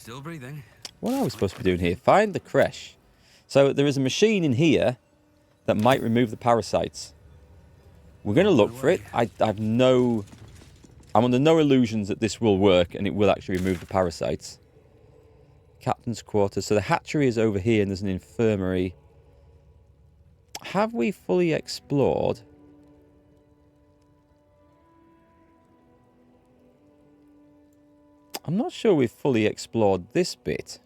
Still breathing. What are we supposed to be doing here? Find the creche. So there is a machine in here that might remove the parasites. We're going to look for it. I'm under no illusions that this will work and it will actually remove the parasites. Captain's quarters. So the hatchery is over here and there's an infirmary. Have we fully explored? I'm not sure we've fully explored this bit.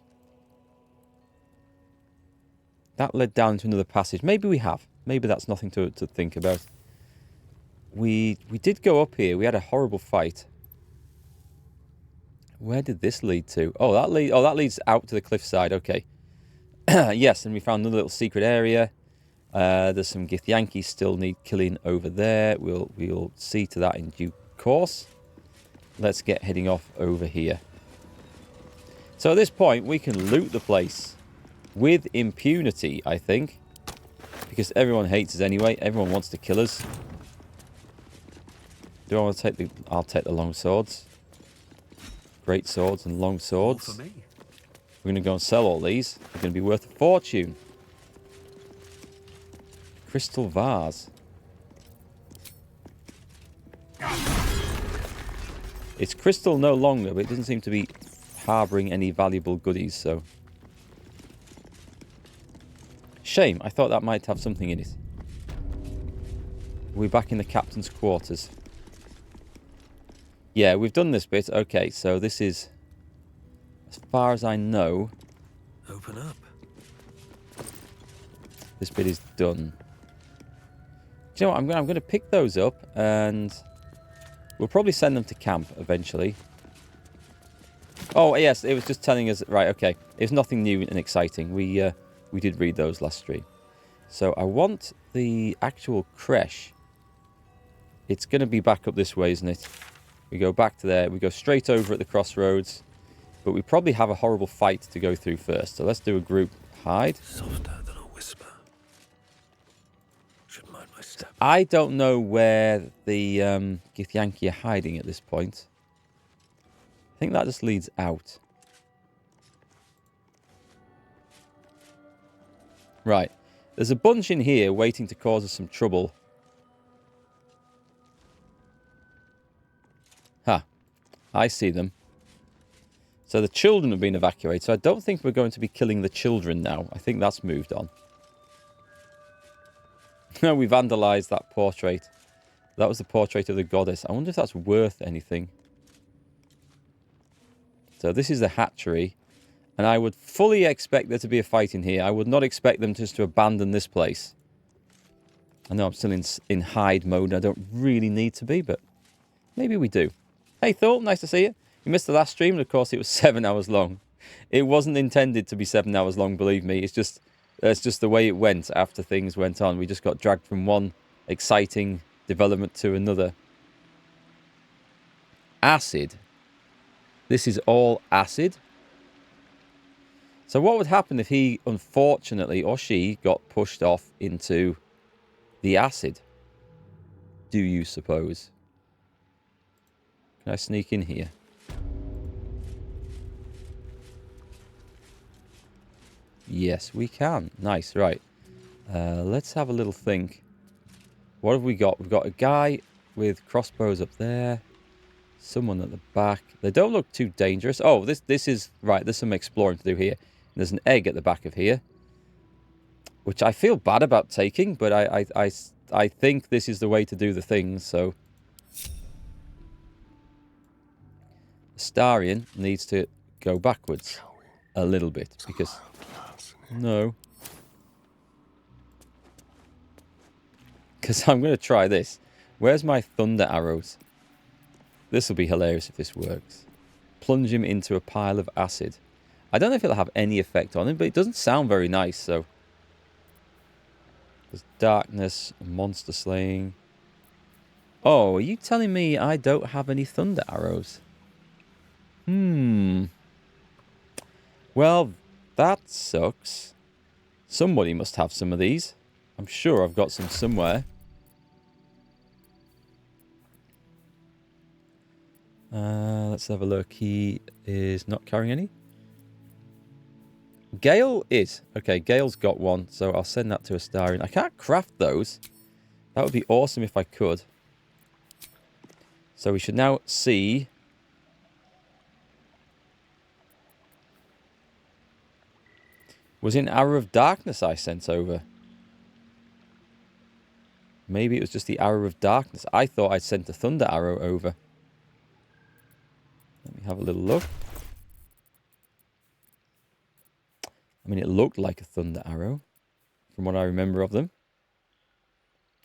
That led down to another passage. Maybe we have. Maybe that's nothing to think about. We did go up here. We had a horrible fight. Where did this lead to? Oh, that leads out to the cliffside. Okay. Yes, and we found another little secret area. There's some Githyanki still need killing over there. We'll see to that in due course. Let's get heading off over here. So at this point, we can loot the place with impunity, I think. Because everyone hates us anyway. Everyone wants to kill us. Do I want to take the... I'll take the long swords. Great swords and long swords. For me. We're going to go and sell all these. They're going to be worth a fortune. Crystal vase. It's crystal no longer, but it doesn't seem to be harbouring any valuable goodies, so... Shame, I thought that might have something in it. We're back in the captain's quarters. Yeah, we've done this bit. Okay, so this is... As far as I know... Open up. This bit is done. Do you know what? I'm going to pick those up and... We'll probably send them to camp eventually. Oh, yes, it was just telling us... Right, okay. It's nothing new and exciting. We did read those last stream. So I want the actual creche. It's going to be back up this way, isn't it? We go back to there. We go straight over at the crossroads. But we probably have a horrible fight to go through first. So let's do a group hide. Softer than a whisper. Should mind my step. I don't know where the Githyanki are hiding at this point. I think that just leads out. Right. There's a bunch in here waiting to cause us some trouble. Ha. I see them. So the children have been evacuated. So I don't think we're going to be killing the children now. I think that's moved on. We vandalized that portrait. That was the portrait of the goddess. I wonder if that's worth anything. So this is the hatchery. And I would fully expect there to be a fight in here. I would not expect them just to abandon this place. I know I'm still in hide mode. I don't really need to be, but maybe we do. Hey, Thor, nice to see you. You missed the last stream, and of course it was 7 hours long. It wasn't intended to be 7 hours long, believe me. It's just the way it went after things went on. We just got dragged from one exciting development to another. Acid. This is all acid. So what would happen if he, unfortunately, or she, got pushed off into the acid? Do you suppose? Can I sneak in here? Yes, we can. Nice, right. Let's have a little think. What have we got? We've got a guy with crossbows up there. Someone at the back. They don't look too dangerous. Oh, this is... Right, there's some exploring to do here. There's an egg at the back of here. Which I feel bad about taking, but I think this is the way to do the things, so... Astarion needs to go backwards a little bit, because... No. Because I'm going to try this. Where's my thunder arrows? This will be hilarious if this works. Plunge him into a pile of acid. I don't know if it'll have any effect on him, but it doesn't sound very nice, so... There's darkness, monster slaying. Oh, are you telling me I don't have any thunder arrows? Well, that sucks. Somebody must have some of these. I'm sure I've got some somewhere. Let's have a look. He is not carrying any. Gale is. Okay, Gale's got one, so I'll send that to Astarion. I can't craft those. That would be awesome if I could. So we should now see... Was it an Arrow of Darkness I sent over? Maybe it was just the Arrow of Darkness. I thought I'd sent a Thunder Arrow over. Let me have a little look. I mean, it looked like a Thunder Arrow, from what I remember of them.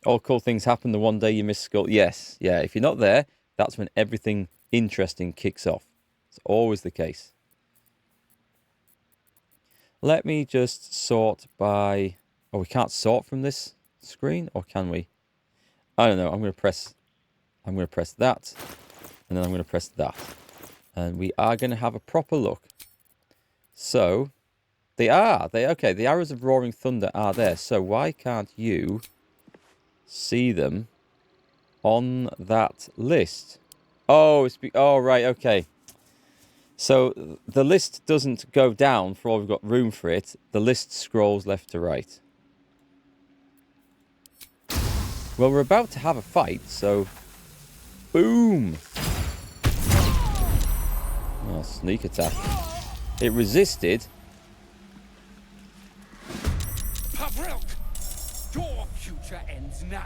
All cool things happen the one day you miss Skull. Yes, yeah, if you're not there, that's when everything interesting kicks off. It's always the case. Let me just sort by... Oh, we can't sort from this screen, or can we? I don't know. I'm going to press that, and then I'm going to press that. And we are going to have a proper look. So... Okay, the Arrows of Roaring Thunder are there. So why can't you see them on that list? Oh, right, okay. So the list doesn't go down for all we've got room for it. The list scrolls left to right. Well, we're about to have a fight, so... Boom! Oh, sneak attack. It resisted...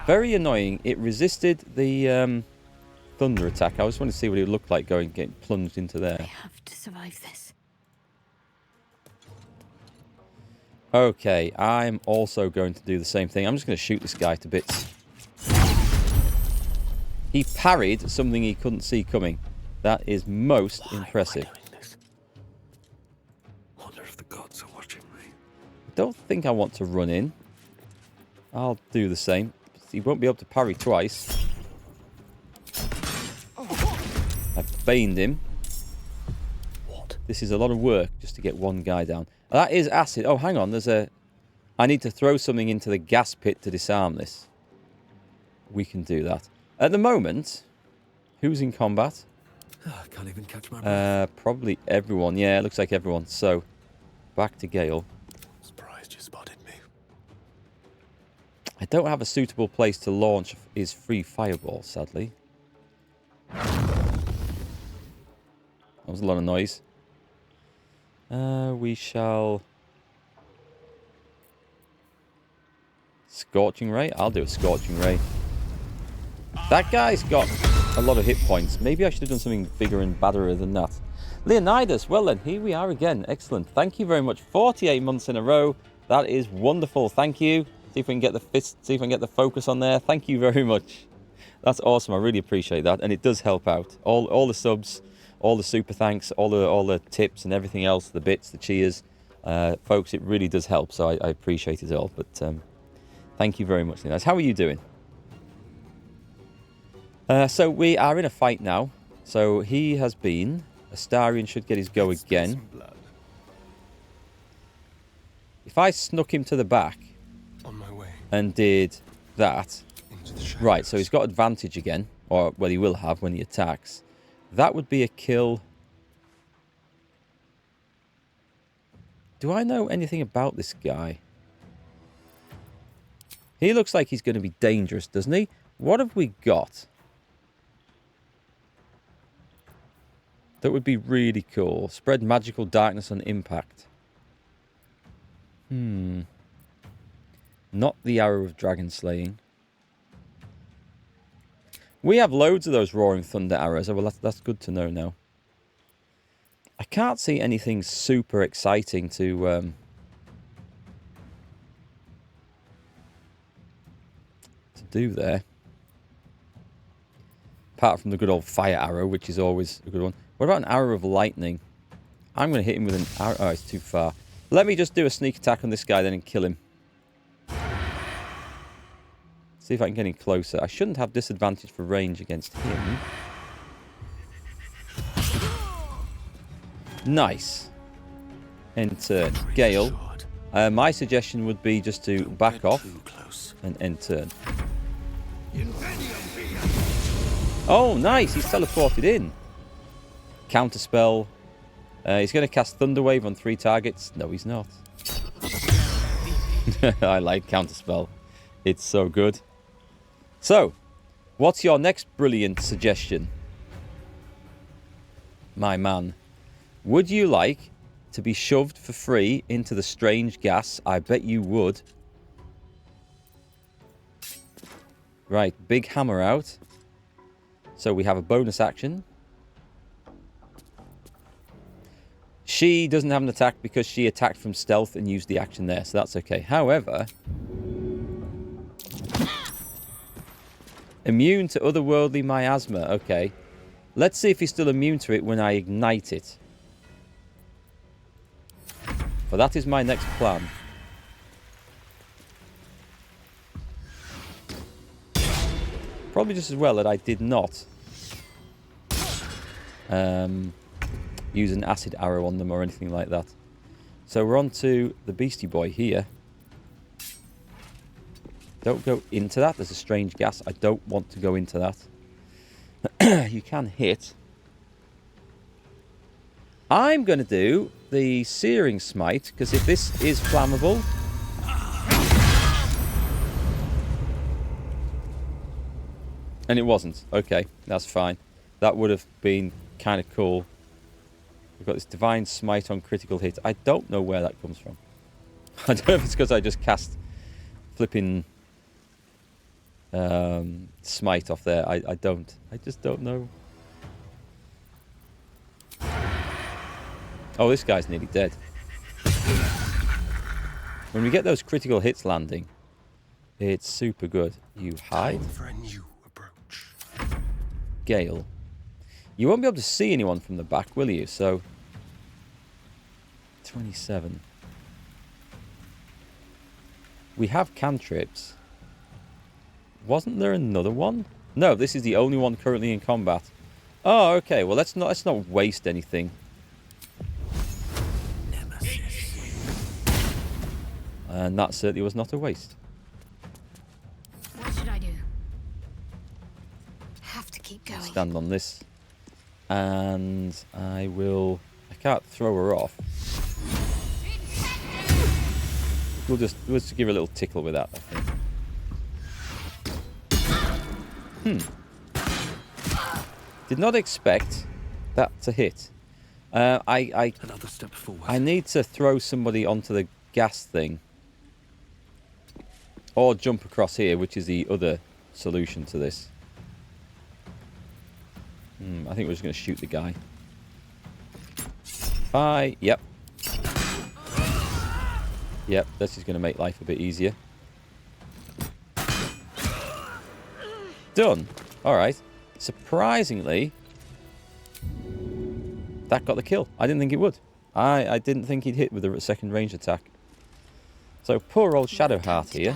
Very annoying. It resisted the thunder attack. I just wanted to see what it would look like getting plunged into there. I have to survive this. Okay, I'm also going to do the same thing. I'm just going to shoot this guy to bits. He parried something he couldn't see coming. That is most impressive. Why doing this? Wonder if the gods are watching me. I don't think I want to run in. I'll do the same. He won't be able to parry twice. I've baned him. What? This is a lot of work just to get one guy down. That is acid. Oh, hang on. I need to throw something into the gas pit to disarm this. We can do that. At the moment, who's in combat? I can't even catch my breath. Probably everyone. Yeah, it looks like everyone. So, back to Gale. Surprised you spotted me. I don't have a suitable place to launch his free fireball, sadly. That was a lot of noise. We shall... Scorching Ray? I'll do a Scorching Ray. That guy's got a lot of hit points. Maybe I should have done something bigger and badder than that. Leonidas, well then, here we are again. Excellent. Thank you very much. 48 months in a row. That is wonderful. Thank you. See if we can get the fist, see if I can get the focus on there. Thank you very much. That's awesome. I really appreciate that. And it does help out. All the subs, all the super thanks, all the tips and everything else, the bits, the cheers. Folks, it really does help. So I appreciate it all. But thank you very much, Leonidas. How are you doing? So we are in a fight now. So he has been... Astarion should get his go again. If I snuck him to the back On my way. and did that... Into the shadows. Right, so he's got advantage again. Or, well, he will have when he attacks. That would be a kill. Do I know anything about this guy? He looks like he's going to be dangerous, doesn't he? What have we got? That would be really cool. Spread magical darkness on impact. Not the Arrow of Dragon Slaying. We have loads of those Roaring Thunder arrows. Oh, well, that's good to know now. I can't see anything super exciting to do there. Apart from the good old fire arrow, which is always a good one. What about an arrow of lightning? I'm going to hit him with an arrow. Oh, it's too far. Let me just do a sneak attack on this guy then and kill him. See if I can get him closer. I shouldn't have disadvantage for range against him. Nice. End turn. Gale. My suggestion would be just to back off and end turn. Oh, nice. He's teleported in. Counterspell. He's going to cast Thunderwave on 3 targets. No, he's not. I like Counterspell. It's so good. So, what's your next brilliant suggestion? My man. Would you like to be shoved for free into the strange gas? I bet you would. Right, big hammer out. So we have a bonus action. She doesn't have an attack because she attacked from stealth and used the action there, so that's okay. However, immune to otherworldly miasma. Okay. Let's see if he's still immune to it when I ignite it. For that is my next plan. Probably just as well that I did not use an acid arrow on them or anything like that. So we're on to the Beastie Boy here. Don't go into that. There's a strange gas. I don't want to go into that. You can hit. I'm going to do the Searing Smite, because if this is flammable... And it wasn't. Okay, that's fine. That would have been kind of cool. We've got this Divine Smite on critical hit. I don't know where that comes from. I don't know if it's because I just cast flipping Smite off there. I don't. I just don't know. Oh, this guy's nearly dead. When we get those critical hits landing, it's super good. You hide. Time for a new approach. Gale. You won't be able to see anyone from the back, will you? So, 27. We have cantrips. Wasn't there another one? No, this is the only one currently in combat. Oh, okay. Well, let's not waste anything. And that certainly was not a waste. What should I do? Have to keep going. Stand on this. And I will... I can't throw her off. We'll just give her a little tickle with that, I think. Did not expect that to hit. Another step forward. I need to throw somebody onto the gas thing. Or jump across here, which is the other solution to this. I think we're just going to shoot the guy. Bye. Yep. Yep, this is going to make life a bit easier. Done. Alright. Surprisingly, that got the kill. I didn't think it would. I didn't think he'd hit with a second range attack. So poor old Shadowheart here.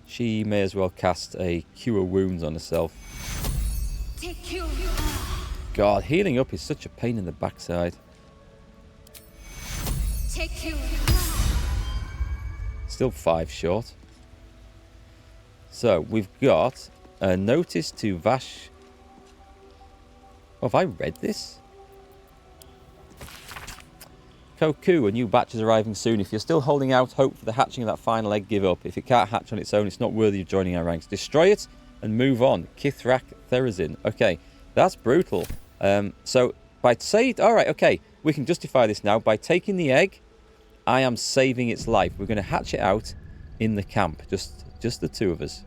She may as well cast a Cure Wounds on herself. God, healing up is such a pain in the backside. Still 5 short. So, we've got a notice to Vash... Oh, have I read this? Koku, a new batch is arriving soon. If you're still holding out hope for the hatching of that final egg, give up. If it can't hatch on its own, it's not worthy of joining our ranks. Destroy it and move on. Kithrak Therazin. Okay, that's brutal. So, by say... Alright, okay. We can justify this now. By taking the egg, I am saving its life. We're going to hatch it out in the camp. Just the two of us.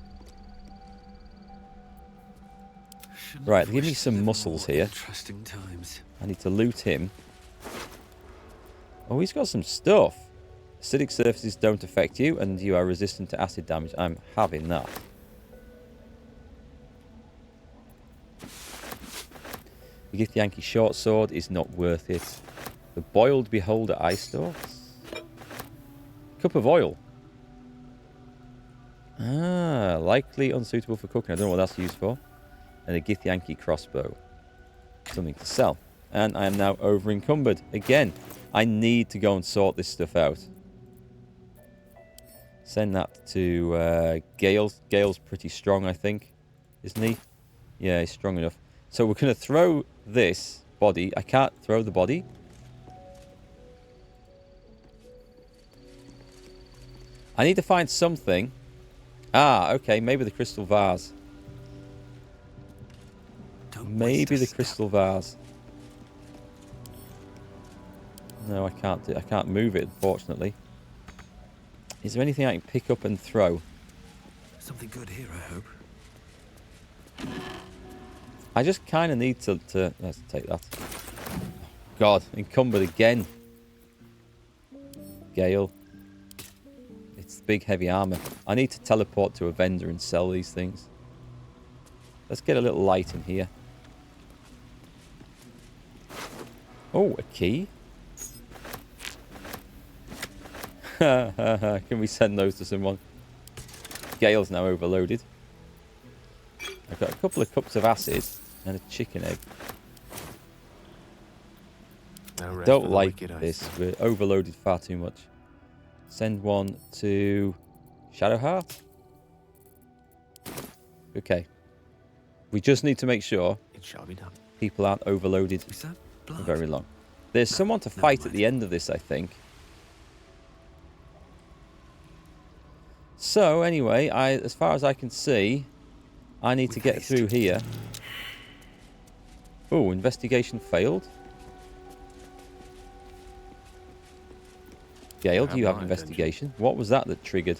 Right, give me some muscles here. Interesting times. I need to loot him. Oh, he's got some stuff. Acidic surfaces don't affect you, and you are resistant to acid damage. I'm having that. The Gift Yankee short sword is not worth it. The Boiled Beholder Eye Stalks. Cup of oil. Ah, likely unsuitable for cooking. I don't know what that's used for. And a Gith Yankee crossbow. Something to sell. And I am now over encumbered. Again, I need to go and sort this stuff out. Send that to Gale. Gale's pretty strong, I think. Isn't he? Yeah, he's strong enough. So we're going to throw this body. I can't throw the body. I need to find something. Ah, okay. Maybe the crystal vase. Maybe the crystal vase. No, I can't do. I can't move it, unfortunately. Is there anything I can pick up and throw? Something good here, I hope. I just kind of need to... Let's take that. God, encumbered again. Gale. It's big, heavy armor. I need to teleport to a vendor and sell these things. Let's get a little light in here. Oh, a key. Can we send those to someone? Gale's now overloaded. I've got a couple of cups of acid and a chicken egg. Don't like this. We're overloaded far too much. Send one to Shadowheart. Okay. We just need to make sure It shall be done. people aren't overloaded Is that for blood? very long. There's someone to fight at the end of this, I think. So, anyway, as far as I can see, I need to get through here. Oh, investigation failed. Gale, do you have investigation? What was that triggered?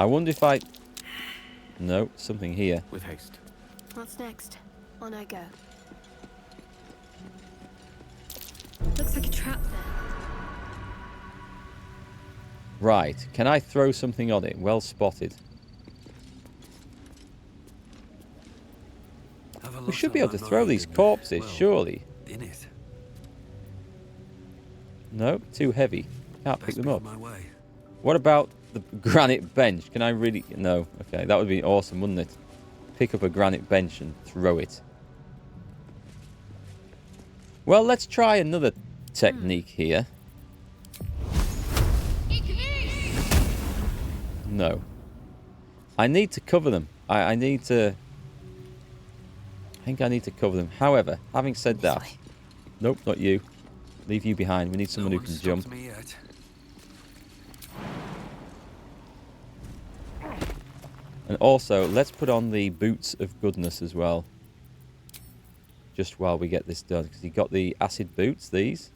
I wonder if I... No, something here. With haste. What's next? On I go. Looks like a trap there. Right, can I throw something on it? Well spotted. We should be able to throw these corpses, surely. In it. No, too heavy. Can't pick Best them be up. on my way. What about the granite bench? Can I really... No. Okay, that would be awesome, wouldn't it? Pick up a granite bench and throw it. Well, let's try another technique here. No. I need to cover them. I need to... I think I need to cover them. However, having said that... Nope, not you. Leave you behind. We need someone who can jump. Me yet. And also, let's put on the boots of goodness as well. Just while we get this done. Because you got the acid boots, these.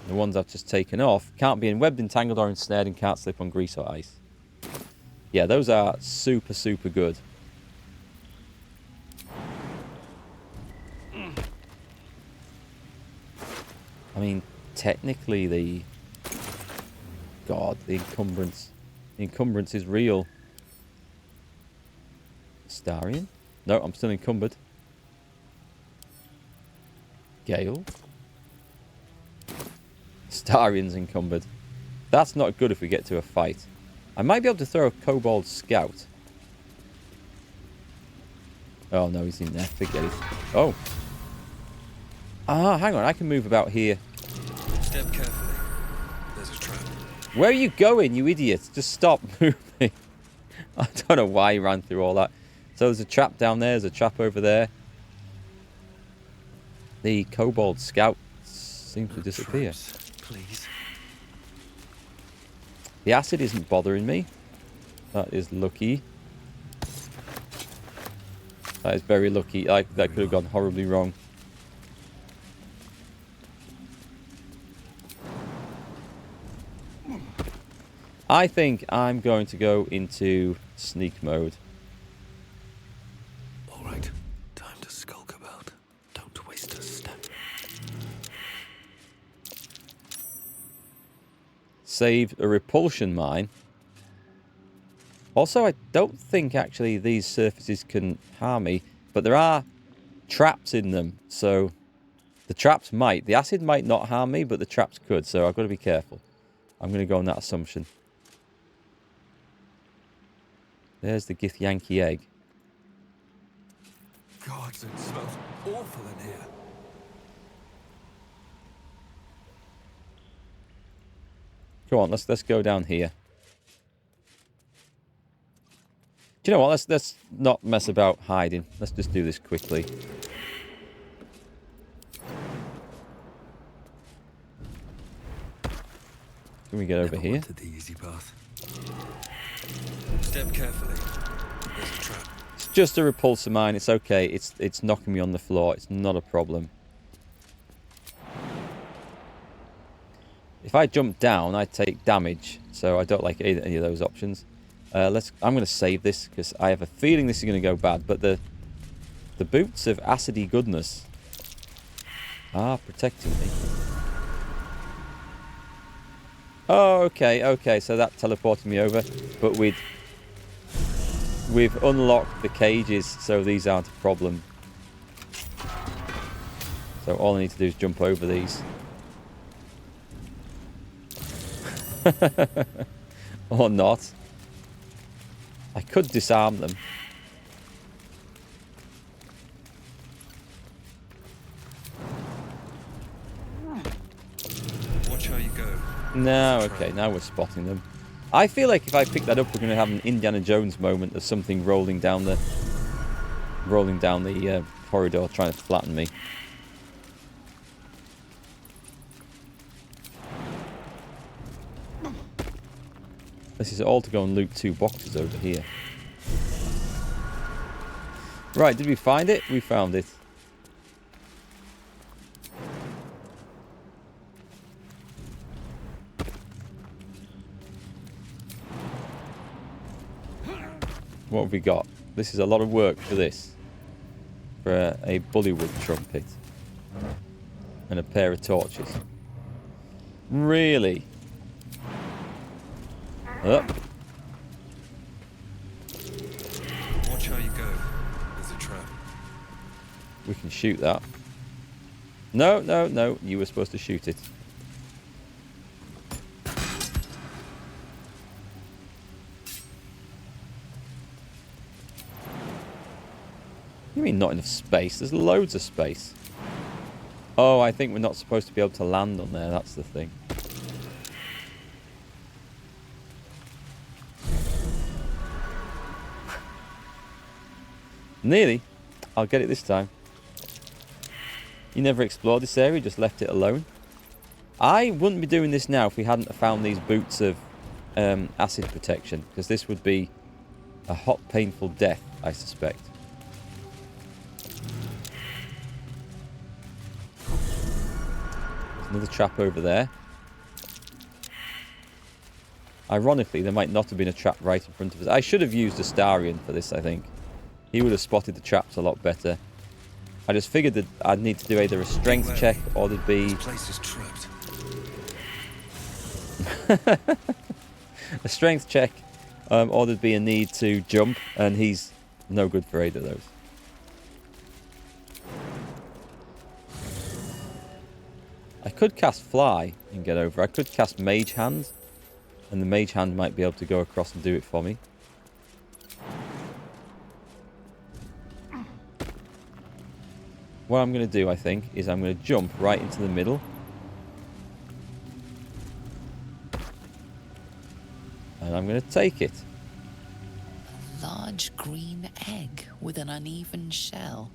The ones I've just taken off. Can't be enwebbed, entangled, or ensnared, and can't slip on grease or ice. Yeah, those are super, super good. I mean, technically the... God, the encumbrance. The encumbrance is real. Starion? No, I'm still encumbered. Gale? Starion's encumbered. That's not good if we get to a fight. I might be able to throw a kobold scout. Oh no, he's in there. Forget it. Oh. Ah, hang on. I can move about here. Step carefully. There's a trap. Where are you going, you idiot? Just stop moving. I don't know why he ran through all that. So there's a trap down there. There's a trap over there. The kobold scout seems to disappear. Traps, please. The acid isn't bothering me. That is lucky. That is very lucky. That could have gone horribly wrong. I think I'm going to go into sneak mode. All right. Time to skulk about. Don't waste a step. Saved a repulsion mine. Also, I don't think actually these surfaces can harm me, but there are traps in them, so the traps might. The acid might not harm me, but the traps could, so I've got to be careful. I'm going to go on that assumption. There's the Githyanki egg. Gods, it smells awful in here. Come on, let's go down here. Do you know what? Let's not mess about hiding. Let's just do this quickly. Can we get over Never here? wanted the easy path. Step carefully. There's a trap. It's just a repulsor mine. It's okay. It's knocking me on the floor. It's not a problem. If I jump down, I take damage. So I don't like any of those options. I'm going to save this because I have a feeling this is going to go bad. But the boots of acidy goodness are protecting me. Oh, okay. So that teleported me over. But we've unlocked the cages, so these aren't a problem. So all I need to do is jump over these. Or not. I could disarm them. Watch how you go. No, okay, now we're spotting them. I feel like if I pick that up, we're going to have an Indiana Jones moment of something rolling down the corridor trying to flatten me. This is all to go and loot 2 boxes over here. Right, did we find it? We found it. What have we got? This is a lot of work for this. For a Bollywood trumpet. And a pair of torches. Really? Up. Watch how you go. There's a trap. We can shoot that. No. You were supposed to shoot it. You mean not enough space? There's loads of space. Oh, I think we're not supposed to be able to land on there. That's the thing. Nearly. I'll get it this time. You never explored this area, just left it alone. I wouldn't be doing this now if we hadn't found these boots of acid protection, because this would be a hot, painful death, I suspect. There's another trap over there. Ironically, there might not have been a trap right in front of us. I should have used Astarion for this, I think. He would have spotted the traps a lot better. I just figured that I'd need to do either a strength check or there'd be... This place is trapped. a strength check, or there'd be a need to jump, and he's no good for either of those. I could cast Fly and get over. I could cast Mage Hand, and the Mage Hand might be able to go across and do it for me. What I'm going to do, I think, is I'm going to jump right into the middle. And I'm going to take it. A large green egg with an uneven shell.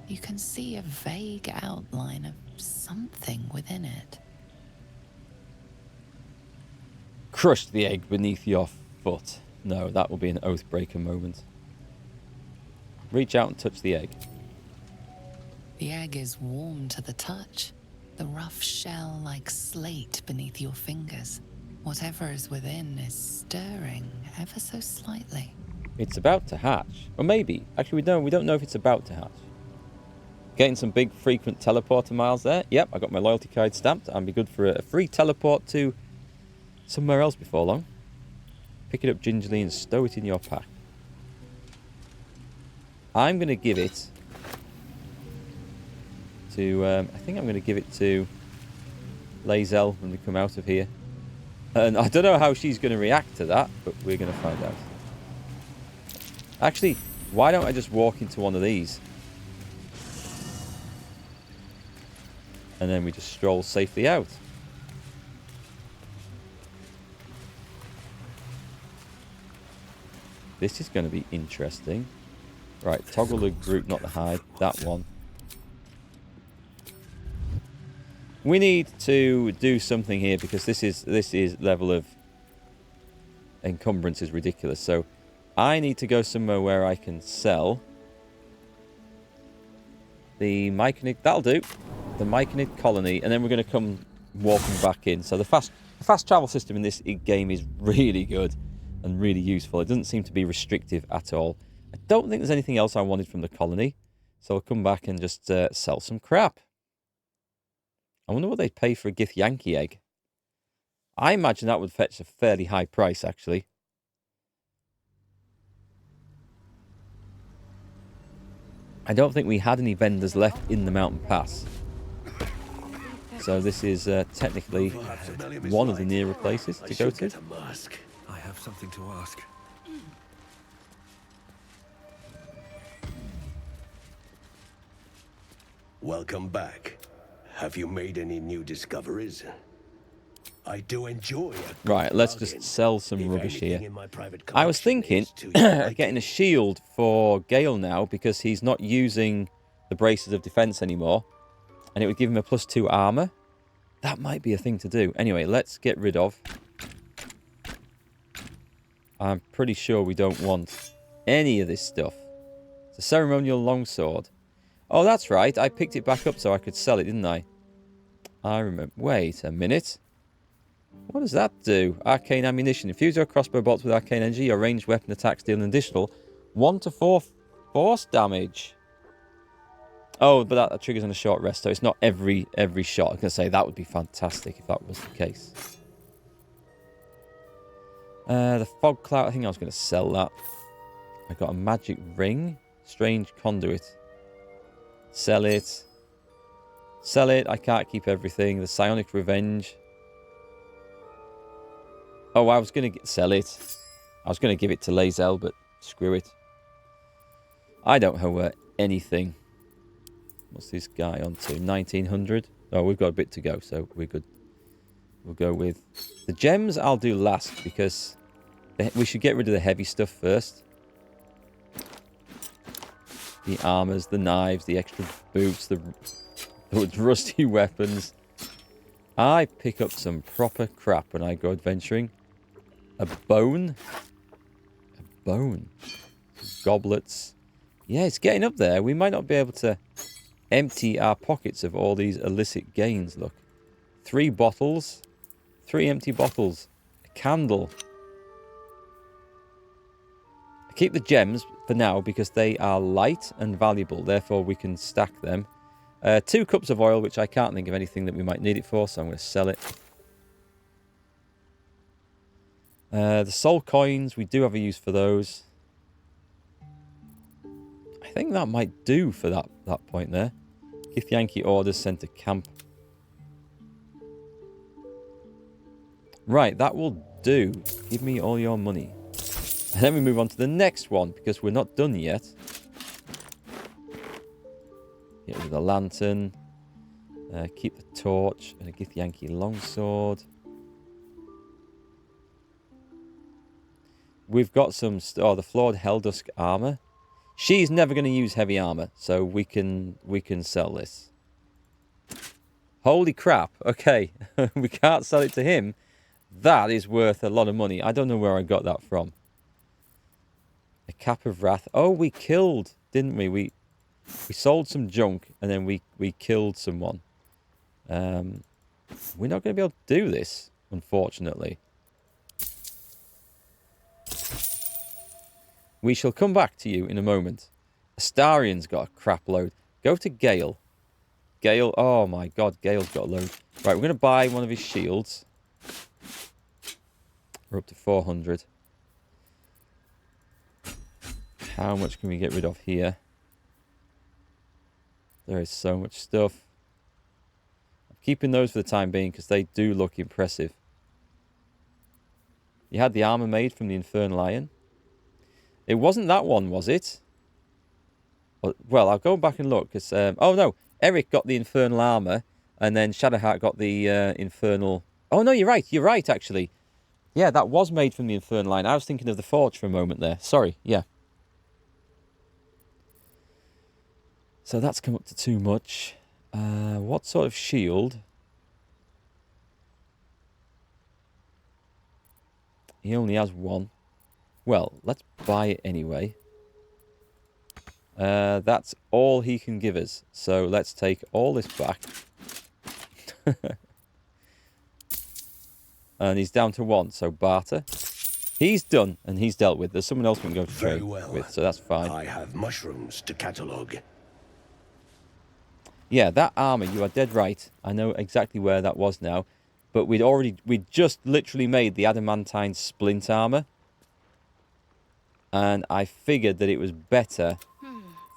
You can see a vague outline of something within it. Crush the egg beneath your foot. No, that will be an Oathbreaker moment. Reach out and touch the egg. The egg is warm to the touch, the rough shell like slate beneath your fingers. Whatever is within is stirring ever so slightly. It's about to hatch. Or maybe. Actually, we don't know if it's about to hatch. Getting some big frequent teleporter miles there. Yep, I got my loyalty card stamped. I'll be good for a free teleport to somewhere else before long. Pick it up gingerly and stow it in your pack. I'm going to give it to... I think I'm going to give it to Lae'zel when we come out of here. And I don't know how she's going to react to that, but we're going to find out. Actually, why don't I just walk into one of these? And then we just stroll safely out. This is going to be interesting. Right, toggle the group, not the hide. That one. We need to do something here because this is level of encumbrance is ridiculous. So I need to go somewhere where I can sell the Myconid. That'll do. The Myconid colony, and then we're going to come walking back in. So the fast travel system in this game is really good and really useful. It doesn't seem to be restrictive at all. I don't think there's anything else I wanted from the colony, so I'll come back and just sell some crap. I wonder what they'd pay for a Githyanki egg. I imagine that would fetch a fairly high price, actually. I don't think we had any vendors left in the mountain pass. So this is technically one of the nearer places to go to. I have something to ask. Welcome back. Have you made any new discoveries? I do enjoy a Right, let's just bargain. sell some If rubbish anything here. in my private I was collection thinking is to your of liking. getting a shield for Gale now because he's not using the braces of defense anymore. And it would give him a +2 armor. That might be a thing to do. Anyway, let's get rid of. I'm pretty sure we don't want any of this stuff. It's a ceremonial longsword. Oh, that's right. I picked it back up so I could sell it, didn't I? I remember. Wait a minute. What does that do? Arcane ammunition. Infuse your crossbow bolts with arcane energy. Your ranged weapon attacks deal an additional 1 to 4 force damage. Oh, but that triggers on a short rest, so it's not every shot. I was going to say that would be fantastic if that was the case. The fog cloud. I think I was going to sell that. I got a magic ring. Strange conduit. Sell it. Sell it. I can't keep everything. The psionic revenge. Oh, I was going to sell it. I was going to give it to Lae'zel, but screw it. I don't owe anything. What's this guy on to? 1900? Oh, we've got a bit to go, so we're good. We'll go with... The gems I'll do last, because we should get rid of the heavy stuff first. The armors, the knives, the extra boots, the rusty weapons. I pick up some proper crap when I go adventuring. A bone? A bone. Goblets. Yeah, it's getting up there. We might not be able to empty our pockets of all these illicit gains. Look. 3 bottles. 3 empty bottles. A candle. I keep the gems for now because they are light and valuable. Therefore, we can stack them. 2 cups of oil, which I can't think of anything that we might need it for, so I'm going to sell it. The soul coins, we do have a use for those. I think that might do for that point there. Githyanki orders sent to camp. Right, that will do. Give me all your money. And then we move on to the next one, because we're not done yet. Get rid of the lantern. Keep the torch and a Githyanki longsword. We've got some... the flawed Helldusk armor. She's never going to use heavy armor, so we can sell this. Holy crap. Okay, we can't sell it to him. That is worth a lot of money. I don't know where I got that from. A cap of wrath. Oh, we killed, didn't we? We sold some junk, and then we killed someone. We're not going to be able to do this, unfortunately. We shall come back to you in a moment. Astarion's got a crap load. Go to Gale. Gale, oh my god, Gale's got a load. Right, we're going to buy one of his shields. We're up to 400. How much can we get rid of here? There is so much stuff. I'm keeping those for the time being because they do look impressive. You had the armor made from the Infernal Iron. It wasn't that one, was it? Well, I'll go back and look. Cause, oh, no. Eric got the Infernal Armor. And then Shadowheart got the Infernal... Oh, no, you're right. You're right, actually. Yeah, that was made from the Infernal line. I was thinking of the Forge for a moment there. Sorry, yeah. So that's come up to too much. What sort of shield? He only has one. Well, let's buy it anyway. That's all he can give us. So let's take all this back. And he's down to one, so barter. He's done, and he's dealt with. There's someone else we can go to Very trade well. with, so that's fine. I have mushrooms to catalogue. Yeah, that armor, you are dead right. I know exactly where that was now. But we'd just literally made the adamantine splint armor. And I figured that it was better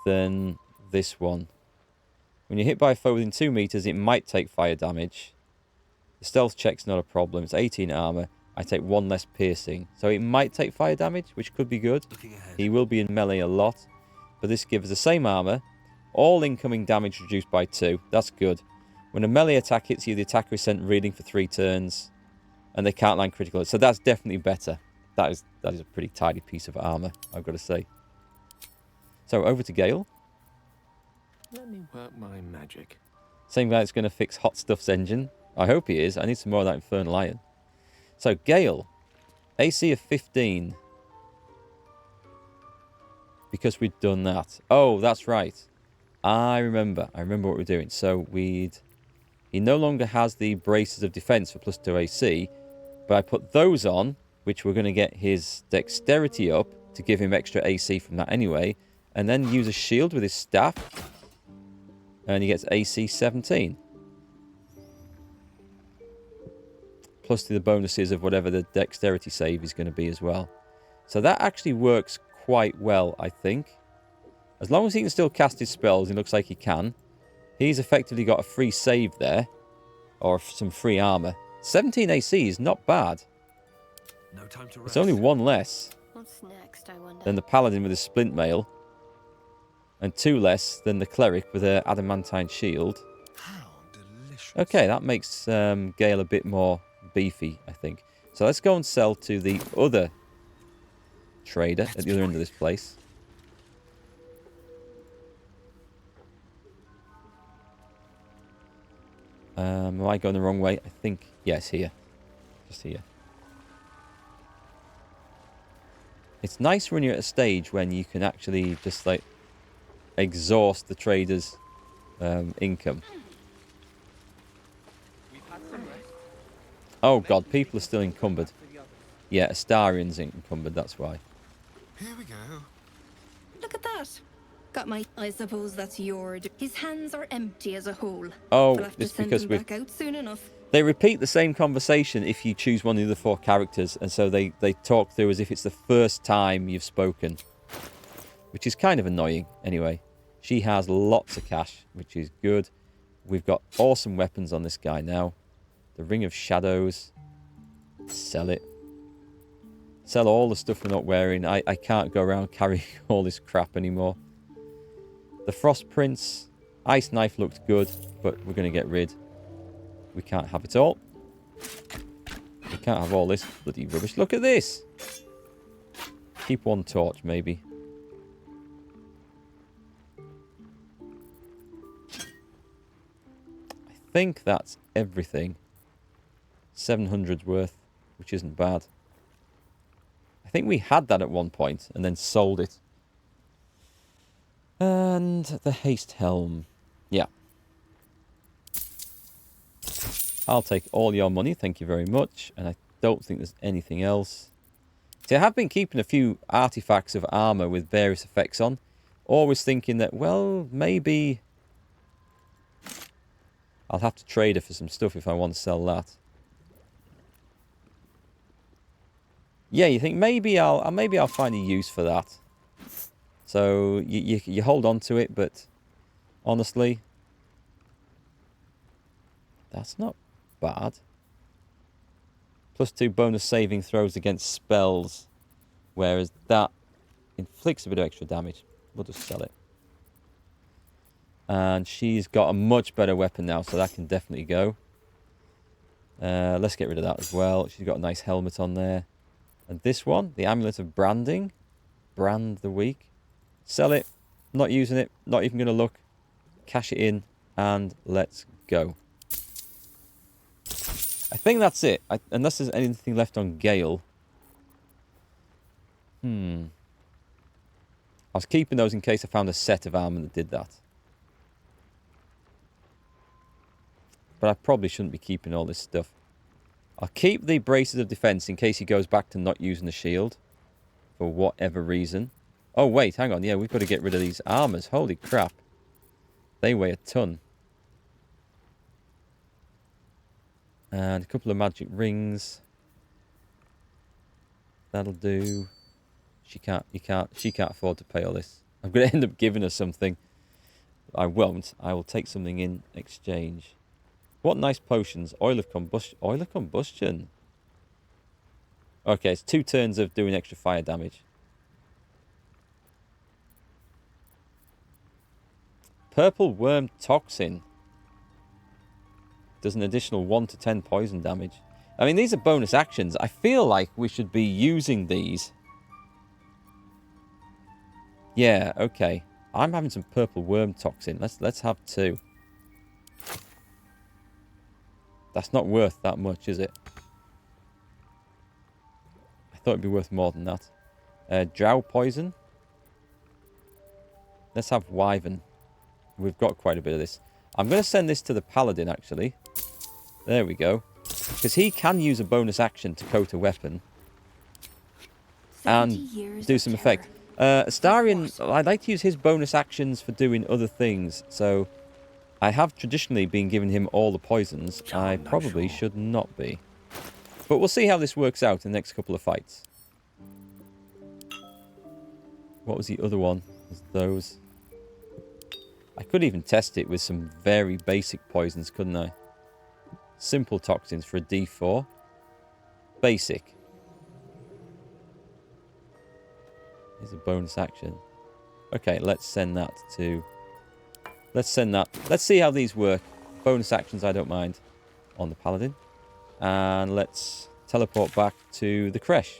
than this one. When you're hit by a foe within 2 meters, it might take fire damage. The stealth check's not a problem. It's 18 armor. I take 1 less piercing. So it might take fire damage, which could be good. He will be in melee a lot. But this gives the same armor. All incoming damage reduced by 2. That's good. When a melee attack hits you, the attacker is sent reeling for 3 turns. And they can't land critical. So that's definitely better. That is a pretty tidy piece of armor, I've got to say. So over to Gale. Let me work my magic. Same guy that's going to fix Hot Stuff's engine. I hope he is. I need some more of that Infernal Iron. So Gale. AC of 15. Because we'd done that. Oh, that's right. I remember what we're doing. So he no longer has the braces of defense for +2 AC. But I put those on, which we're going to get his dexterity up to give him extra AC from that anyway. And then use a shield with his staff. And he gets AC 17. Plus to the bonuses of whatever the dexterity save is going to be as well. So that actually works quite well, I think. As long as he can still cast his spells, it looks like he can. He's effectively got a free save there. Or some free armor. 17 AC is not bad. No time to rest. It's only 1 less What's next, I wonder? than the Paladin with his splint mail. And 2 less than the Cleric with an adamantine shield. How delicious. Okay, that makes Gale a bit more beefy, I think. So let's go and sell to the other trader at the other end of this place. Am I going the wrong way? I think, yes, here. Just here. It's nice when you're at a stage when you can actually just, like, exhaust the trader's income. Oh, God, people are still encumbered. Yeah, Astarian's encumbered, that's why. Here we go. Look at that. Got my... I suppose that's your... His hands are empty as a whole. Oh, We'll have to it's send because him we back out soon enough. they repeat the same conversation if you choose one of the other 4 characters, and so they talk through as if it's the first time you've spoken, which is kind of annoying. Anyway, she has lots of cash, which is good. We've got awesome weapons on this guy now. The Ring of Shadows. Sell it. Sell all the stuff we're not wearing. I can't go around carrying all this crap anymore. The Frost Prince. Ice Knife looked good, but we're going to get rid. We can't have it all. We can't have all this bloody rubbish. Look at this. Keep 1 torch, maybe. I think that's everything. 700's worth, which isn't bad. I think we had that at one point and then sold it. And the Haste Helm. Yeah. I'll take all your money, thank you very much. And I don't think there's anything else. See, I have been keeping a few artifacts of armor with various effects on. Always thinking that, well, maybe I'll have to trade her for some stuff if I want to sell that. Yeah, you think maybe I'll find a use for that. So you hold on to it, but honestly, that's not bad. +2 bonus saving throws against spells, whereas that inflicts a bit of extra damage. We'll just sell it. And she's got a much better weapon now, so that can definitely go. Let's get rid of that as well. She's got a nice helmet on there. And this one, the Amulet of Branding. Brand the week. Sell it. Not using it. Not even going to look. Cash it in. And let's go. I think that's it. Unless there's anything left on Gale. I was keeping those in case I found a set of armor that did that. But I probably shouldn't be keeping all this stuff. I'll keep the braces of defense in case he goes back to not using the shield. For whatever reason. Oh, wait, hang on. Yeah, we've got to get rid of these armors. Holy crap. They weigh a ton. And a couple of magic rings. That'll do. She can't afford to pay all this. I'm going to end up giving her something. I won't. I will take something in exchange. What nice potions. Oil of combustion. Oil of combustion. Okay, it's 2 turns of doing extra fire damage. Purple worm toxin. Does an additional 1 to 10 poison damage. I mean, these are bonus actions. I feel like we should be using these. Yeah, okay. I'm having some purple worm toxin. Let's have 2. That's not worth that much, is it? I thought it'd be worth more than that. Drow poison. Let's have Wyvern. We've got quite a bit of this. I'm going to send this to the Paladin, actually. There we go. Because he can use a bonus action to coat a weapon. And do some effect. Astarion, I'd like to use his bonus actions for doing other things. So, I have traditionally been giving him all the poisons. I probably should not be. But we'll see how this works out in the next couple of fights. What was the other one? Was those? I could even test it with some very basic poisons, couldn't I? Simple toxins for a D4. Basic. Here's a bonus action. Okay, let's send that to... Let's send that. Let's see how these work. Bonus actions, I don't mind. On the Paladin. And let's teleport back to the creche.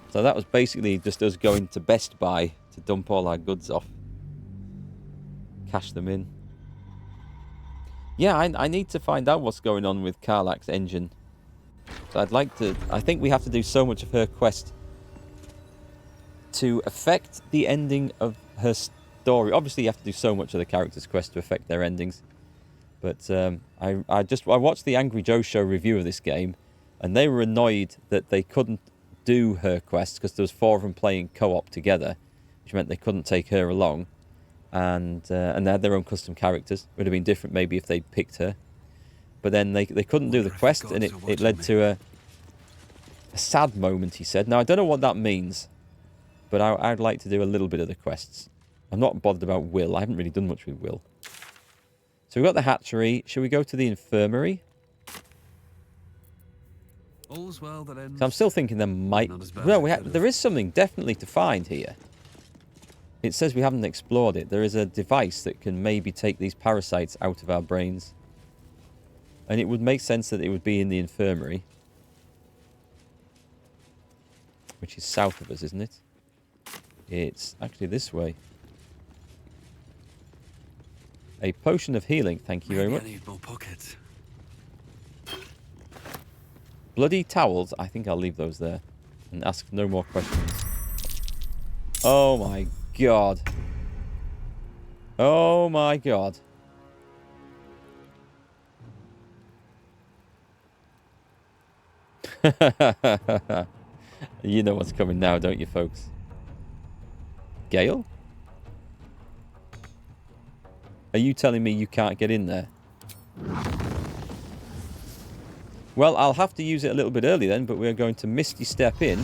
So that was basically just us going to Best Buy to dump all our goods off. Cash them in. Yeah, I need to find out what's going on with Karlach's engine. So I'd like to... I think we have to do so much of her quest to affect the ending of her story. Obviously, you have to do so much of the character's quest to affect their endings. But I watched the Angry Joe Show review of this game, and they were annoyed that they couldn't do her quest because there was 4 of them playing co-op together, which meant they couldn't take her along. And they had their own custom characters. It would have been different maybe if they'd picked her. But then they couldn't do the quest, and it led to a sad moment, he said. Now, I don't know what that means, but I'd like to do a little bit of the quests. I'm not bothered about Will. I haven't really done much with Will. So we've got the hatchery. Shall we go to the infirmary? All's well that ends. So I'm still thinking there might... No, there is something definitely to find here. It says we haven't explored it. There is a device that can maybe take these parasites out of our brains. And it would make sense that it would be in the infirmary. Which is south of us, isn't it? It's actually this way. A potion of healing, thank you very much. I need more pockets. Bloody towels, I think I'll leave those there. And ask no more questions. Oh my god. Oh my god. You know what's coming now, don't you, folks? Gale? Are you telling me you can't get in there? Well, I'll have to use it a little bit early then, but we're going to Misty Step in.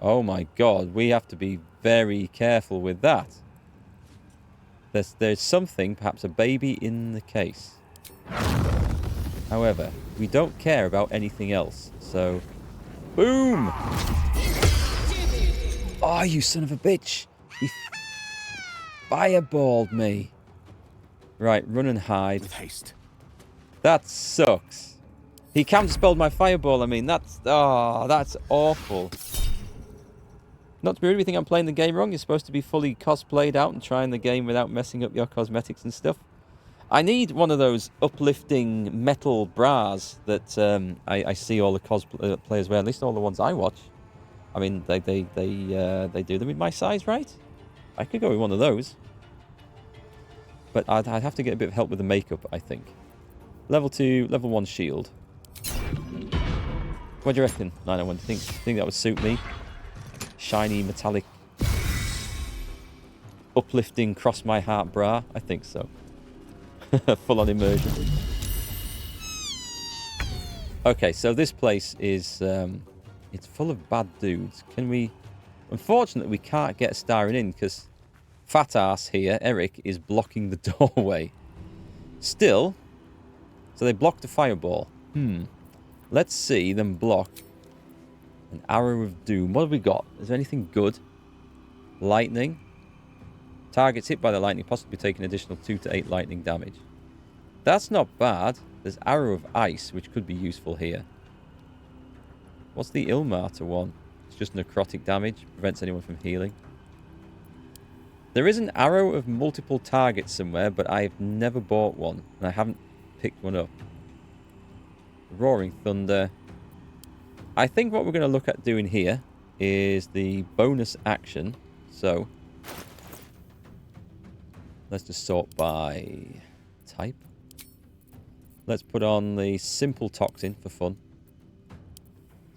Oh my god, we have to be very careful with that. There's something, perhaps a baby in the case. However, we don't care about anything else, so Boom! Oh, you son of a bitch! He fireballed me. Right, run and hide. With haste. That sucks. He counterspelled my fireball. I mean, that's awful. Not to be rude, you think I'm playing the game wrong? You're supposed to be fully cosplayed out and trying the game without messing up your cosmetics and stuff. I need one of those uplifting metal bras that I see all the cosplayers wear, at least all the ones I watch. I mean, they do them in my size, right? I could go with one of those. But I'd have to get a bit of help with the makeup, I think. Level 2, level 1 shield. What do you reckon, 901? Do you think that would suit me? Shiny, metallic, uplifting, cross my heart bra? I think so. Full on immersion. Okay, so this place is it's full of bad dudes. Can we... Unfortunately, we can't get Starring in because fat ass here, Eric, is blocking the doorway. Still, so they blocked a fireball. Let's see them block an arrow of doom. What have we got? Is there anything good? Lightning. Targets hit by the lightning possibly take an additional 2 to 8 lightning damage. That's not bad. There's arrow of ice, which could be useful here. What's the Ilmater one? It's just necrotic damage. Prevents anyone from healing. There is an arrow of multiple targets somewhere, but I've never bought one. And I haven't picked one up. Roaring Thunder. I think what we're going to look at doing here is the bonus action. So, let's just sort by type. Let's put on the simple toxin for fun.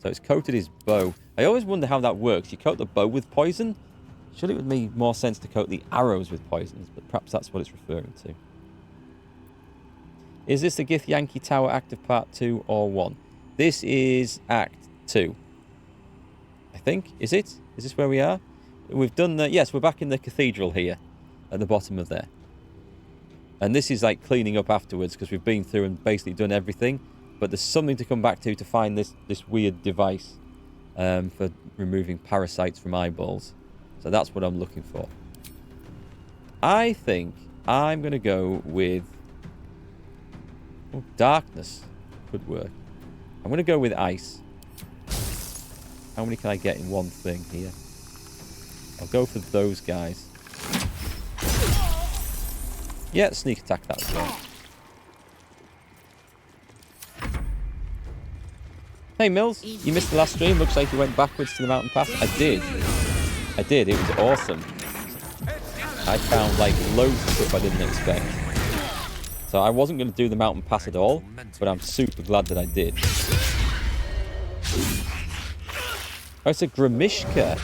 So it's coated his bow. I always wonder how that works. You coat the bow with poison? Surely it would make more sense to coat the arrows with poisons, but perhaps that's what it's referring to. Is this the Gith Yankee Tower Act of Part 2 or 1? This is Act 2. I think. Is it? Is this where we are? We've done the... Yes, we're back in the cathedral here. At the bottom of there. And this is like cleaning up afterwards because we've been through and basically done everything. But there's something to come back to find this weird device for removing parasites from eyeballs. So that's what I'm looking for. I think I'm going to go with... Oh, darkness could work. I'm going to go with ice. How many can I get in one thing here? I'll go for those guys. Yeah, sneak attack that as well. Hey Mills, you missed the last stream. Looks like you went backwards to the mountain pass. I did. It was awesome. I found like loads of stuff I didn't expect. So I wasn't going to do the mountain pass at all, but I'm super glad that I did. Oh, it's a Grimishka.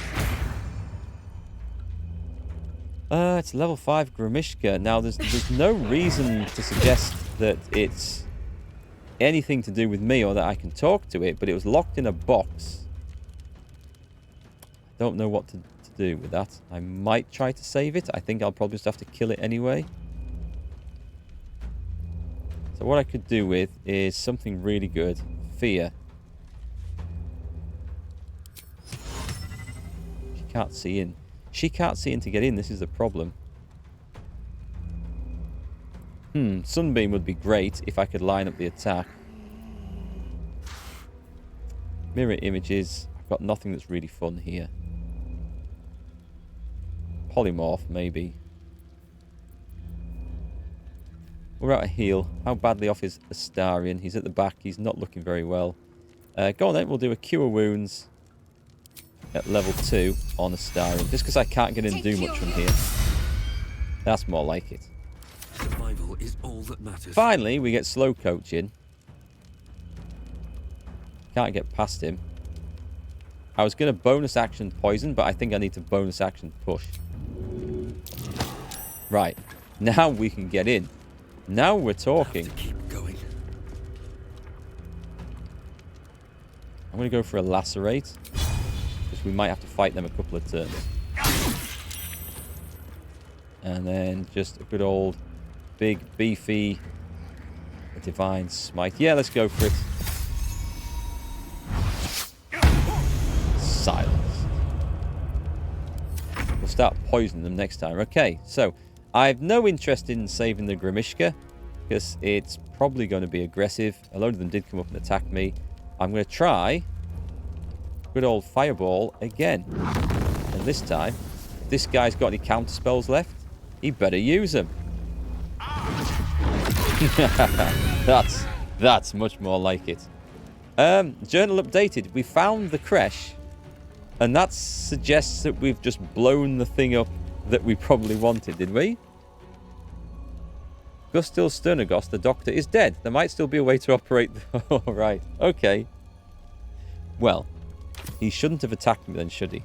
It's level 5 Grimishka. Now, there's no reason to suggest that it's anything to do with me or that I can talk to it, but it was locked in a box. Don't know what to do with that. I might try to save it. I think I'll probably just have to kill it anyway. So what I could do with is something really good. Fear. She can't see in. She can't see in to get in. This is the problem. Sunbeam would be great if I could line up the attack. Mirror images. I've got nothing that's really fun here. Polymorph, maybe. We're out of heal. How badly off is Astarion? He's at the back. He's not looking very well. Go on then. We'll do a Cure Wounds at level 2 on Astarion. Just because I can't get in and do much from here. That's more like it. Survival is all that matters. Finally, we get slow coaching. Can't get past him. I was going to bonus action poison, but I think I need to bonus action push. Right. Now we can get in. Now we're talking. Keep going. I'm going to go for a lacerate. Because we might have to fight them a couple of turns. And then just a good old big beefy divine smite. Yeah, let's go for it. start poisoning them next time. Okay, so I have no interest in saving the Grimishka because it's probably going to be aggressive. A load of them did come up and attack me. I'm going to try good old Fireball again. And this time, if this guy's got any counter spells left, he better use them. That's much more like it. Journal updated. We found the creche, and that suggests that we've just blown the thing up that we probably wanted, did we? Gustil Sternagos, the doctor, is dead. There might still be a way to operate. All right. Okay. Well, he shouldn't have attacked me then, should he?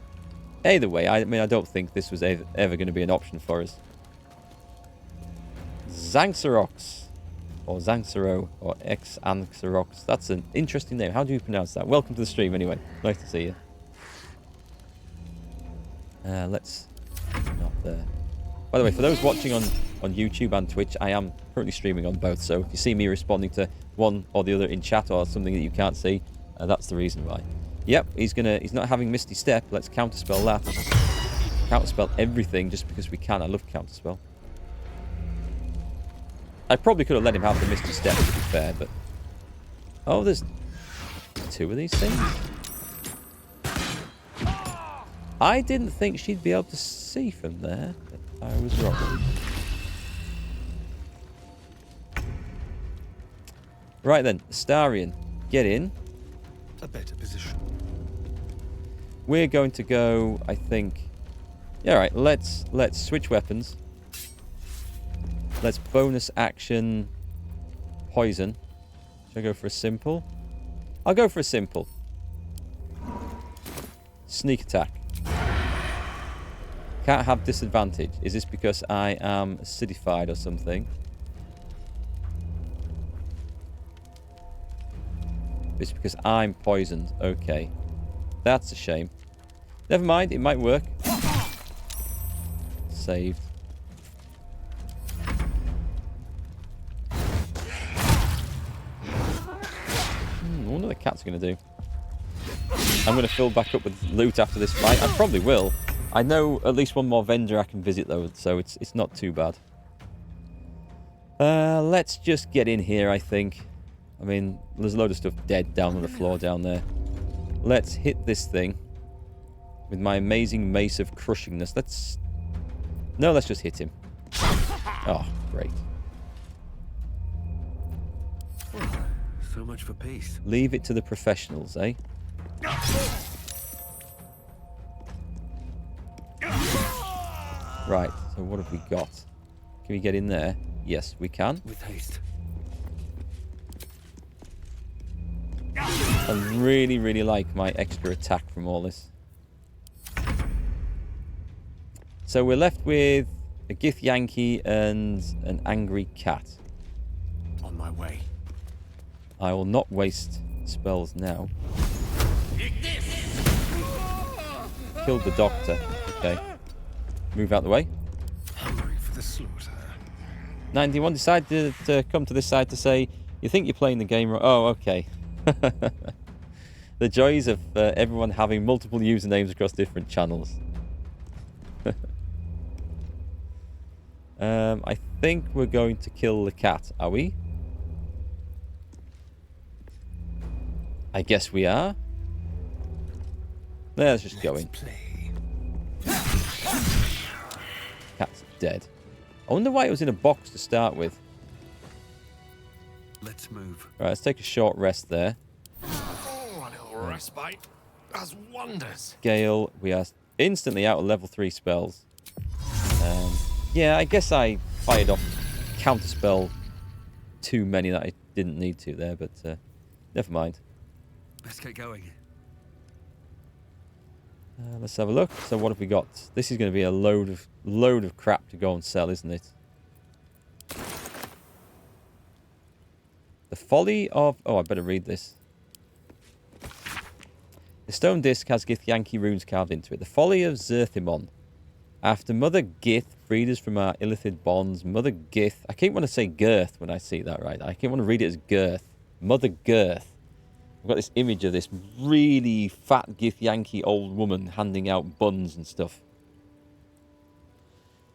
Either way, I mean, I don't think this was ever going to be an option for us. Xanxerox, or Xanxero, or Xanxerox. That's an interesting name. How do you pronounce that? Welcome to the stream, anyway. Nice to see you. Let's... Not there. By the way, for those watching on YouTube and Twitch, I am currently streaming on both, so if you see me responding to one or the other in chat or something that you can't see, that's the reason why. Yep, he's not having Misty Step. Let's counterspell that. Counterspell everything just because we can. I love counterspell. I probably could have let him have the Misty Step, to be fair, but... Oh, there's 2 of these things? I didn't think she'd be able to see from there, but I was wrong. Right then, Astarion, get in. A better position. We're going to go, I think... Yeah, alright, let's switch weapons. Let's bonus action poison. Should I go for a simple? I'll go for a simple. Sneak attack. Can't have disadvantage. Is this because I am acidified or something? It's because I'm poisoned. Okay. That's a shame. Never mind, it might work. Saved. I wonder what the cat's going to do. I'm going to fill back up with loot after this fight. I probably will. I know at least one more vendor I can visit, though, so it's not too bad. Let's just get in here, I think. I mean, there's a load of stuff dead down on the floor down there. Let's hit this thing with my amazing mace of crushingness. Let's just hit him. Oh, great. So much for peace. Leave it to the professionals, eh? Right, so what have we got? Can we get in there? Yes, we can. With haste. I really, really like my extra attack from all this. So we're left with a Githyanki and an angry cat. On my way. I will not waste spells now. Killed the doctor. Okay. Move out the way. Hungry for the slaughter. 91 decided to come to this side to say, you think you're playing the game right? Oh, okay. The joys of everyone having multiple usernames across different channels. I think we're going to kill the cat, are we? I guess we are. Let's just go in. Cat's dead. I wonder why it was in a box to start with. Let's move. Right, let's take a short rest there. Oh, a little respite does wonders. Gale, we are instantly out of level 3 spells. Yeah, I guess I fired off counterspell too many that I didn't need to there, but never mind. Let's get going. Let's have a look. So what have we got? This is going to be a load of crap to go and sell, isn't it? The folly of... Oh, I better read this. The stone disc has Githyanki runes carved into it. The folly of Zerthimon. After Mother Gith freed us from our illithid bonds, Mother Gith... I keep wanting to say Girth when I see that, right? I keep wanting to read it as Girth. Mother Girth. I've got this image of this really fat Githyanki old woman handing out buns and stuff.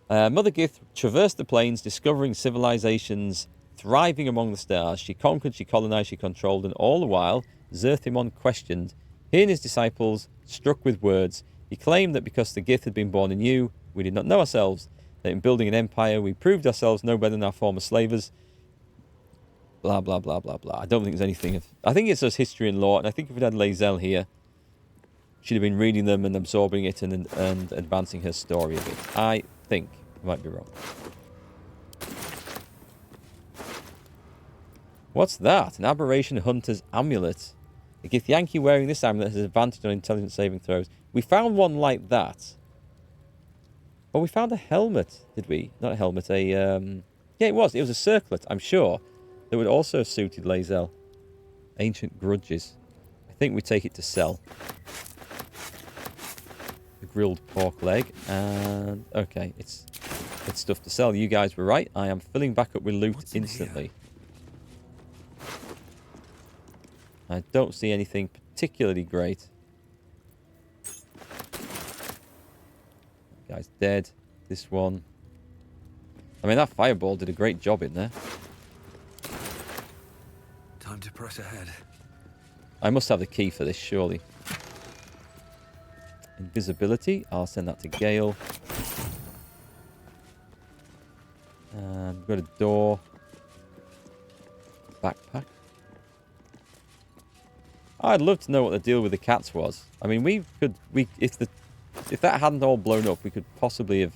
Mother Gith traversed the plains, discovering civilizations thriving among the stars. She conquered, she colonized, she controlled, and all the while, Zerthimon questioned. He and his disciples struck with words. He claimed that because the Gith had been born anew, we did not know ourselves, that in building an empire, we proved ourselves no better than our former slavers. Blah, blah, blah, blah, blah. I don't think there's anything of... I think it's just history and lore, and I think if we had Lae'zel here, she'd have been reading them and absorbing it and advancing her story a bit. I think. I might be wrong. What's that? An aberration hunter's amulet. A Githyanki wearing this amulet has advantage on intelligence saving throws. We found one like that. Oh, we found a helmet, did we? Not a helmet, a... Yeah, it was. It was a circlet, I'm sure. That would also have suited Lae'zel. Ancient grudges. I think we take it to sell. The grilled pork leg. And... Okay, it's stuff to sell. You guys were right. I am filling back up with loot instantly. I don't see anything particularly great. Guy's dead. This one. I mean, that fireball did a great job in there. Time to press ahead. I must have the key for this, surely. Invisibility. I'll send that to Gale. We've got a door. Backpack. I'd love to know what the deal with the cats was. I mean, if that hadn't all blown up, we could possibly have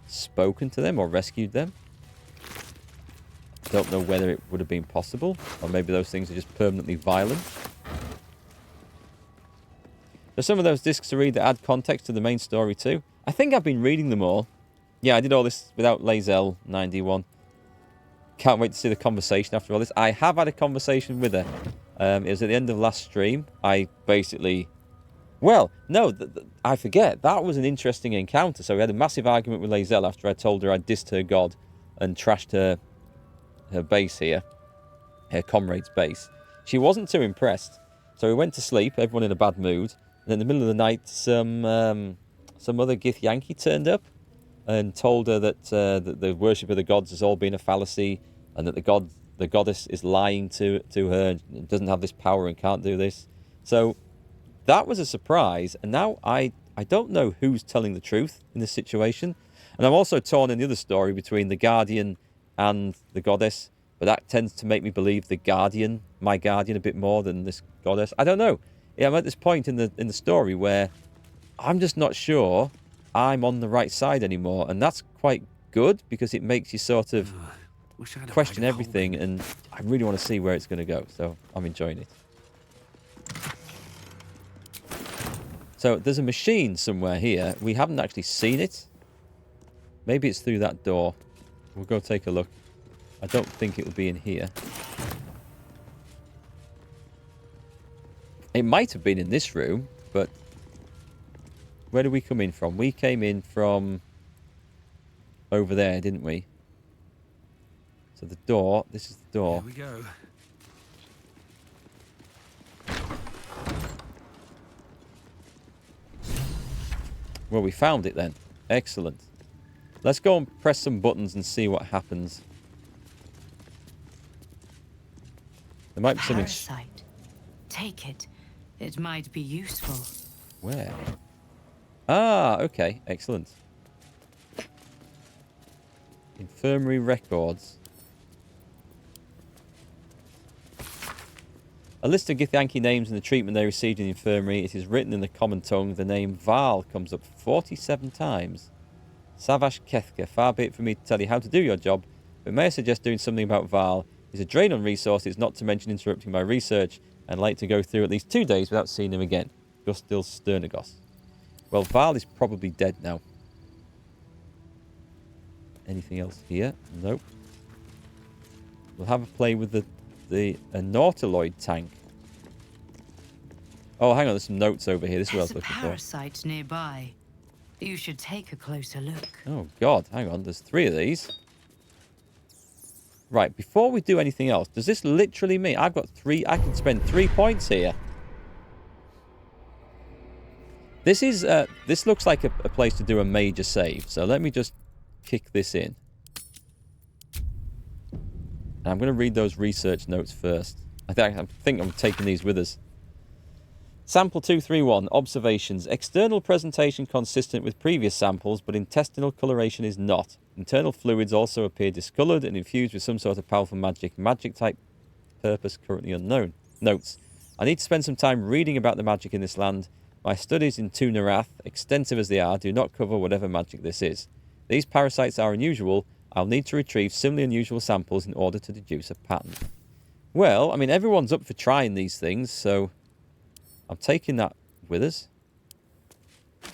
spoken to them or rescued them. Don't know whether it would have been possible, or maybe those things are just permanently violent. There's some of those discs to read that add context to the main story too. I think I've been reading them all. Yeah, I did all this without Lae'zel 91. Can't wait to see the conversation after all this. I have had a conversation with her. It was at the end of last stream. I basically... Well, no, I forget. That was an interesting encounter. So we had a massive argument with Lae'zel after I told her I dissed her god and trashed her base here. Her comrade's base. She wasn't too impressed. So we went to sleep, everyone in a bad mood. And in the middle of the night, some other Githyanki turned up and told her that the worship of the gods has all been a fallacy and that the goddess is lying to her and doesn't have this power and can't do this. So that was a surprise. And now I don't know who's telling the truth in this situation. And I'm also torn in the other story between the Guardian and the goddess. But that tends to make me believe the Guardian, my Guardian, a bit more than this goddess. I don't know. Yeah, I'm at this point in the story where I'm just not sure I'm on the right side anymore. And that's quite good because it makes you sort of question everything. And I really want to see where it's going to go. So I'm enjoying it. So there's a machine somewhere here. We haven't actually seen it. Maybe it's through that door. We'll go take a look. I don't think it will be in here. It might have been in this room, but where did we come in from? We came in from over there, didn't we? So the door, this is the door. Here we go. Well, we found it then. Excellent. Let's go and press some buttons and see what happens. There might be something... Parasite. Take it. It might be useful. Where? Ah, okay. Excellent. Infirmary records. A list of Githyanki names and the treatment they received in the infirmary. It is written in the common tongue. The name Val comes up 47 times. Savash Kethka. Far be it for me to tell you how to do your job, but may I suggest doing something about Val? He's a drain on resources, not to mention interrupting my research, and like to go through at least 2 days without seeing him again. Gustil Sternagos. Well, Val is probably dead now. Anything else here? Nope. We'll have a play with the Nautiloid tank. Oh, hang on, there's some notes over here. This is what I was There's a looking for. parasite nearby. You should take a closer look. Oh, God. Hang on. There's 3 of these. Right. Before we do anything else, does this literally mean I've got 3... I can spend 3 points here? This is... this looks like a place to do a major save. So let me just kick this in. And I'm going to read those research notes first. I think I'm taking these with us. Sample 231, observations. External presentation consistent with previous samples, but intestinal coloration is not. Internal fluids also appear discolored and infused with some sort of powerful magic. Magic type purpose currently unknown. Notes. I need to spend some time reading about the magic in this land. My studies in Tunarath, extensive as they are, do not cover whatever magic this is. These parasites are unusual. I'll need to retrieve similarly unusual samples in order to deduce a pattern. Well, I mean, everyone's up for trying these things, so I'm taking that with us.